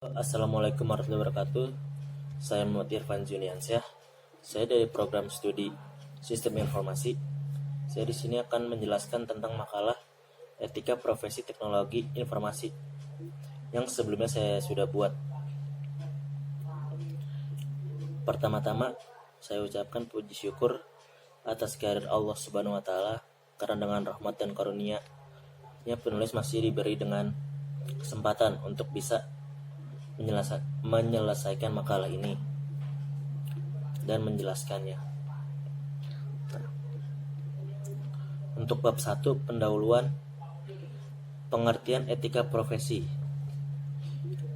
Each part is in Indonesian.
Assalamualaikum warahmatullahi wabarakatuh. Saya Muhammad Irfan Juniansyah. Saya dari program studi Sistem Informasi. Saya di sini akan menjelaskan tentang makalah Etika Profesi Teknologi Informasi yang sebelumnya saya sudah buat. Pertama-tama, saya ucapkan puji syukur atas kehadirat Allah Subhanahu wa taala karena dengan rahmat dan karunia-Nya penulis masih diberi dengan kesempatan untuk bisa menyelesaikan makalah ini dan menjelaskannya. Untuk bab 1, pendahuluan, pengertian etika profesi.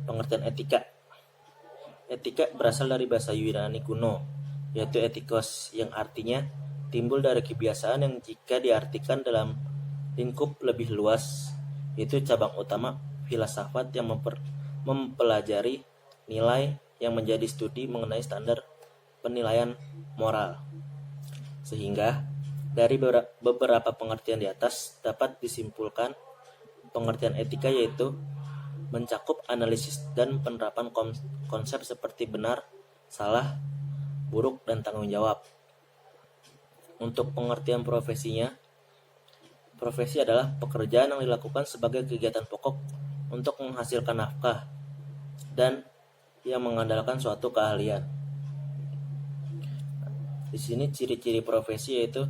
Pengertian etika. Etika berasal dari bahasa Yunani kuno, yaitu etikos, yang artinya timbul dari kebiasaan yang jika diartikan dalam lingkup lebih luas, yaitu cabang utama filsafat yang mempelajari nilai yang menjadi studi mengenai standar penilaian moral. Sehingga dari beberapa pengertian di atas dapat disimpulkan pengertian etika yaitu mencakup analisis dan penerapan konsep seperti benar, salah, buruk, dan tanggung jawab. Untuk pengertian profesinya, profesi adalah pekerjaan yang dilakukan sebagai kegiatan pokok untuk menghasilkan nafkah dan yang mengandalkan suatu keahlian. Di sini ciri-ciri profesi yaitu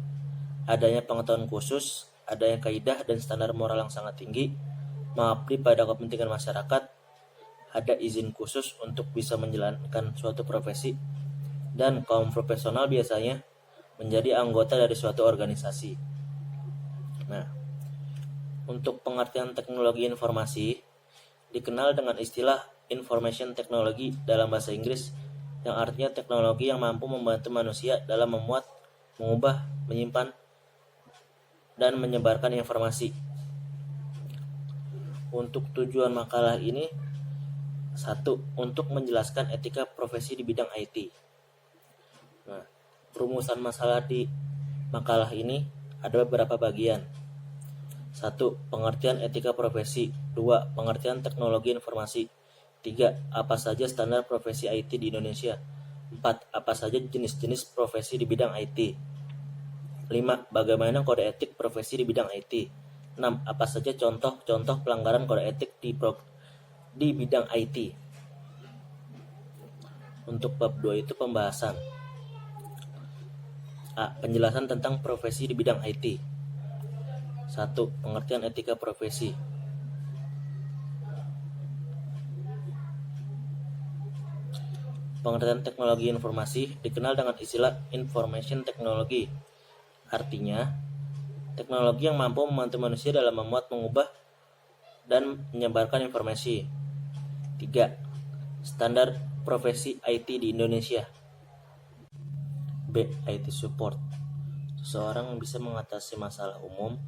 adanya pengetahuan khusus, adanya kaidah dan standar moral yang sangat tinggi, mengabdi pada kepentingan masyarakat, ada izin khusus untuk bisa menjalankan suatu profesi, dan kaum profesional biasanya menjadi anggota dari suatu organisasi. Nah, untuk pengertian teknologi informasi dikenal dengan istilah information technology dalam bahasa Inggris, yang artinya teknologi yang mampu membantu manusia dalam memuat, mengubah, menyimpan, dan menyebarkan informasi. Untuk tujuan makalah ini, 1. Untuk menjelaskan etika profesi di bidang IT. Nah, perumusan masalah di makalah ini ada beberapa bagian. 1. Pengertian etika profesi. 2. Pengertian teknologi informasi. 3. Apa saja standar profesi IT di Indonesia. 4. Apa saja jenis-jenis profesi di bidang IT. 5. Bagaimana kode etik profesi di bidang IT. 6. Apa saja contoh-contoh pelanggaran kode etik di bidang IT. Untuk bab 2 itu pembahasan. A. Penjelasan tentang profesi di bidang IT. 1. Pengertian etika profesi. Pengertian teknologi informasi dikenal dengan istilah information technology. Artinya, teknologi yang mampu membantu manusia dalam memuat, mengubah, dan menyebarkan informasi. 3. Standar profesi IT di Indonesia. B. IT support. Seseorang bisa mengatasi masalah umum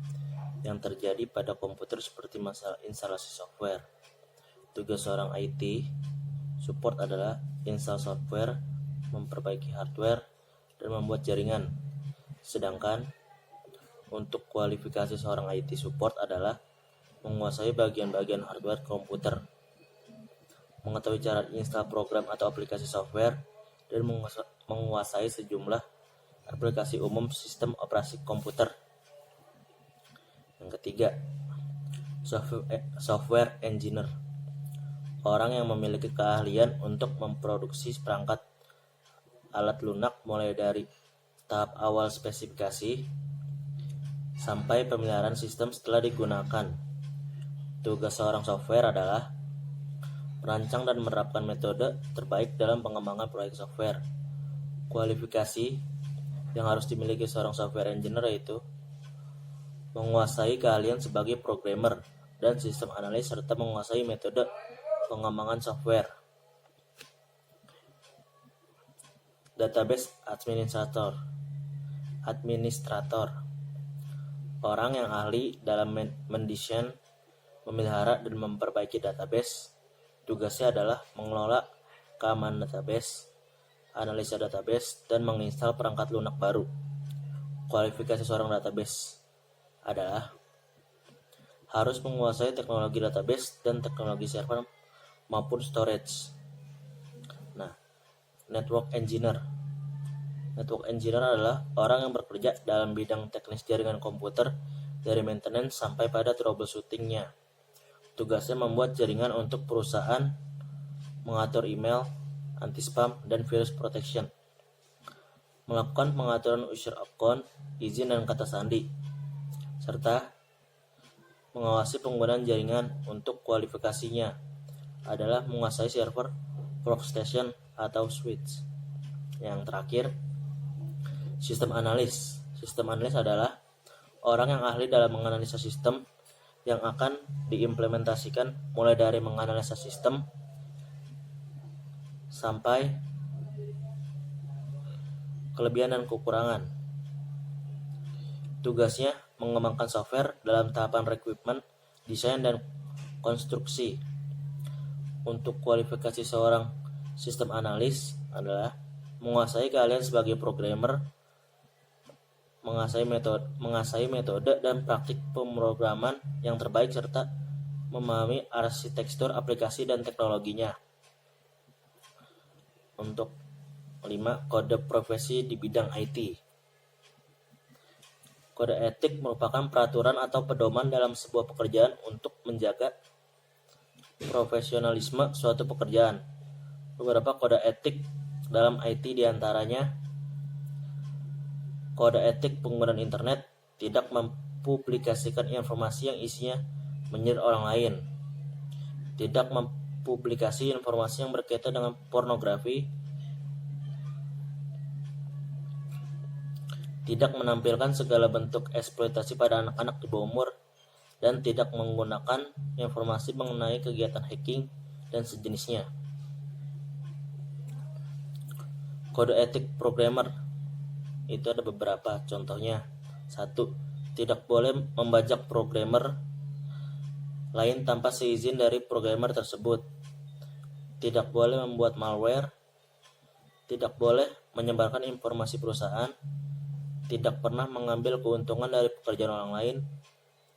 yang terjadi pada komputer seperti masalah instalasi software. Tugas seorang IT support adalah install software, memperbaiki hardware, dan membuat jaringan. Sedangkan untuk kualifikasi seorang IT support adalah menguasai bagian-bagian hardware komputer, mengetahui cara install program atau aplikasi software, dan menguasai sejumlah aplikasi umum sistem operasi komputer. Yang ketiga, software engineer. Orang yang memiliki keahlian untuk memproduksi perangkat alat lunak mulai dari tahap awal spesifikasi sampai pemeliharaan sistem setelah digunakan. Tugas seorang software adalah merancang dan menerapkan metode terbaik dalam pengembangan proyek software. Kualifikasi yang harus dimiliki seorang software engineer yaitu menguasai keahlian sebagai programmer dan sistem analis serta menguasai metode pengembangan software. Database administrator. Orang yang ahli dalam mendesain, memelihara, dan memperbaiki database. Tugasnya adalah mengelola keamanan database, analisa database, dan menginstal perangkat lunak baru. Kualifikasi seorang database adalah harus menguasai teknologi database dan teknologi server maupun storage. Nah, network engineer. Network engineer adalah orang yang bekerja dalam bidang teknis jaringan komputer dari maintenance sampai pada troubleshooting-nya. Tugasnya membuat jaringan untuk perusahaan, mengatur email, anti-spam, dan virus protection, melakukan pengaturan user account, izin dan kata sandi, serta mengawasi penggunaan jaringan. Untuk kualifikasinya adalah menguasai server, workstation, atau switch. Yang terakhir, sistem analis. Sistem analis adalah orang yang ahli dalam menganalisa sistem yang akan diimplementasikan, mulai dari menganalisa sistem sampai kelebihan dan kekurangan. Tugasnya mengembangkan software dalam tahapan requirement, desain, dan konstruksi. Untuk kualifikasi seorang sistem analis adalah menguasai keahlian sebagai programmer, menguasai metode dan praktik pemrograman yang terbaik, serta memahami arsitektur aplikasi dan teknologinya. Untuk 5. Kode profesi di bidang IT. Kode etik merupakan peraturan atau pedoman dalam sebuah pekerjaan untuk menjaga profesionalisme suatu pekerjaan. Beberapa kode etik dalam IT diantaranya: kode etik penggunaan internet, tidak mempublikasikan informasi yang isinya menyindir orang lain, tidak mempublikasi informasi yang berkaitan dengan pornografi, tidak menampilkan segala bentuk eksploitasi pada anak-anak di bawah umur, dan tidak menggunakan informasi mengenai kegiatan hacking dan sejenisnya. Kode etik programmer itu ada beberapa contohnya. 1. Tidak boleh membajak programmer lain tanpa seizin dari programmer tersebut. Tidak boleh membuat malware. Tidak boleh menyebarkan informasi perusahaan. Tidak pernah mengambil keuntungan dari pekerjaan orang lain.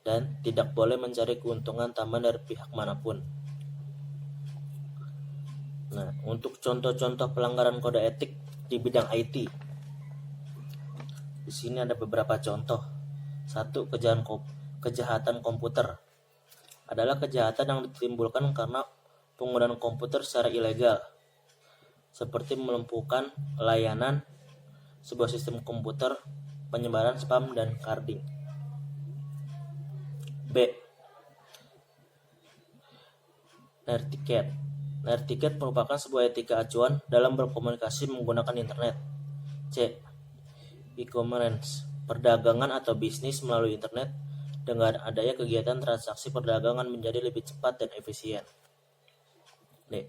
Dan tidak boleh mencari keuntungan tambahan dari pihak manapun. Nah, untuk contoh-contoh pelanggaran kode etik di bidang IT, di sini ada beberapa contoh. 1. Kejahatan komputer adalah kejahatan yang ditimbulkan karena penggunaan komputer secara ilegal, seperti melumpuhkan layanan sebuah sistem komputer, penyebaran spam, dan carding. B. Netiquette. Netiquette merupakan sebuah etika acuan dalam berkomunikasi menggunakan internet. C. E-commerce, perdagangan atau bisnis melalui internet dengan adanya kegiatan transaksi perdagangan menjadi lebih cepat dan efisien. D.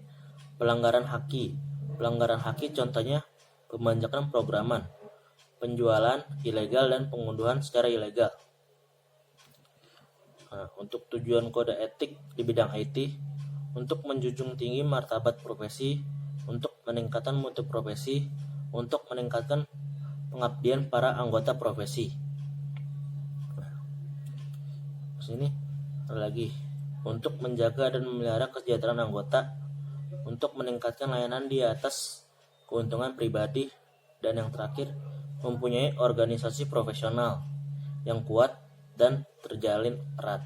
Pelanggaran haki. Pelanggaran haki contohnya pembajakan programan, penjualan ilegal, dan pengunduhan secara ilegal. Nah, untuk tujuan kode etik di bidang IT, untuk menjunjung tinggi martabat profesi, untuk meningkatkan mutu profesi, untuk meningkatkan pengabdian para anggota profesi. Nah, sini ada lagi, untuk menjaga dan memelihara kesejahteraan anggota, untuk meningkatkan layanan di atas keuntungan pribadi, dan yang terakhir, mempunyai organisasi profesional yang kuat dan terjalin erat.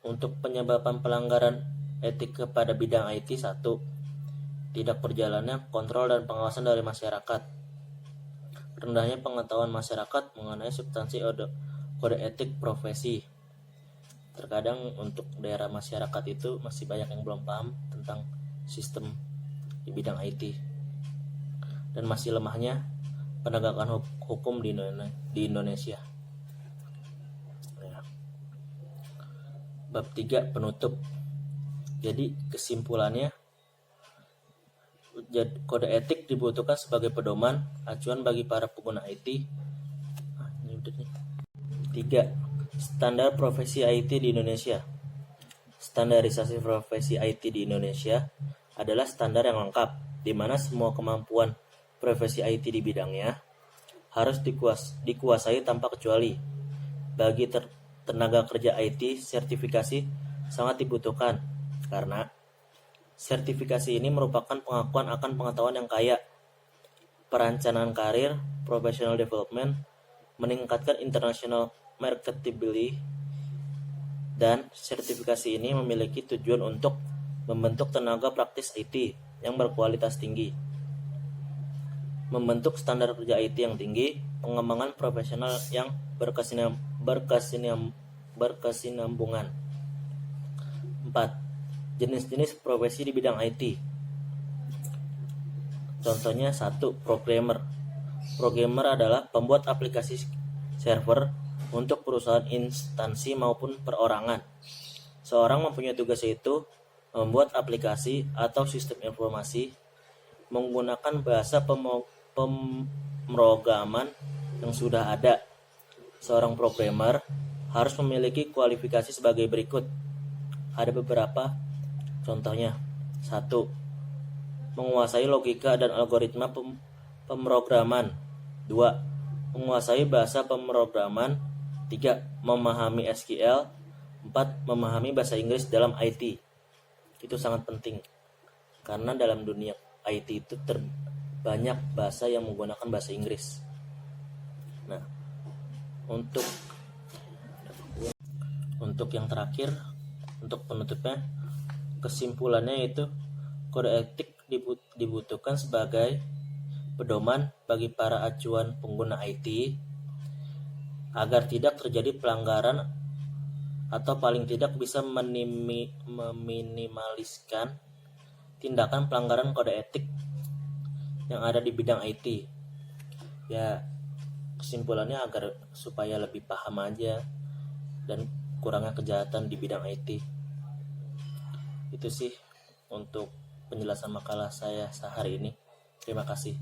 Untuk penyebab pelanggaran etik pada bidang IT: 1. Tidak berjalannya kontrol dan pengawasan dari masyarakat. Rendahnya pengetahuan masyarakat mengenai substansi kode etik profesi. Terkadang untuk daerah masyarakat itu masih banyak yang belum paham tentang sistem di bidang IT. Dan masih lemahnya penegakan hukum di Indonesia. Bab 3. Penutup. Jadi kesimpulannya, kode etik dibutuhkan sebagai pedoman acuan bagi para pengguna IT. 3. Standar profesi IT di Indonesia. Standarisasi profesi IT di Indonesia adalah standar yang lengkap, di mana semua kemampuan profesi IT di bidangnya harus dikuasai tanpa kecuali. Bagi tenaga kerja IT, sertifikasi sangat dibutuhkan karena sertifikasi ini merupakan pengakuan akan pengetahuan yang kaya, perencanaan karir, professional development, meningkatkan international marketability, dan sertifikasi ini memiliki tujuan untuk membentuk tenaga praktis IT yang berkualitas tinggi, membentuk standar kerja IT yang tinggi, pengembangan profesional yang berkesinambungan. 4. Jenis-jenis profesi di bidang IT. Contohnya 1. Programmer. Programmer adalah pembuat aplikasi server untuk perusahaan instansi maupun perorangan. Seorang mempunyai tugas yaitu membuat aplikasi atau sistem informasi menggunakan bahasa pemrograman yang sudah ada. Seorang programmer harus memiliki kualifikasi sebagai berikut. Ada beberapa contohnya. 1. Menguasai logika dan algoritma pemrograman. 2. Menguasai bahasa pemrograman. 3. Memahami SQL. 4. Memahami bahasa Inggris dalam IT. Itu sangat penting karena dalam dunia IT itu banyak bahasa yang menggunakan bahasa Inggris. Nah, untuk yang terakhir, untuk penutupnya, kesimpulannya yaitu kode etik dibutuhkan sebagai pedoman bagi para acuan pengguna IT agar tidak terjadi pelanggaran atau paling tidak bisa meminimaliskan tindakan pelanggaran kode etik yang ada di bidang IT. Ya, kesimpulannya agar supaya lebih paham aja dan kurangnya kejahatan di bidang IT. Itu sih untuk penjelasan makalah saya sehari ini. Terima kasih.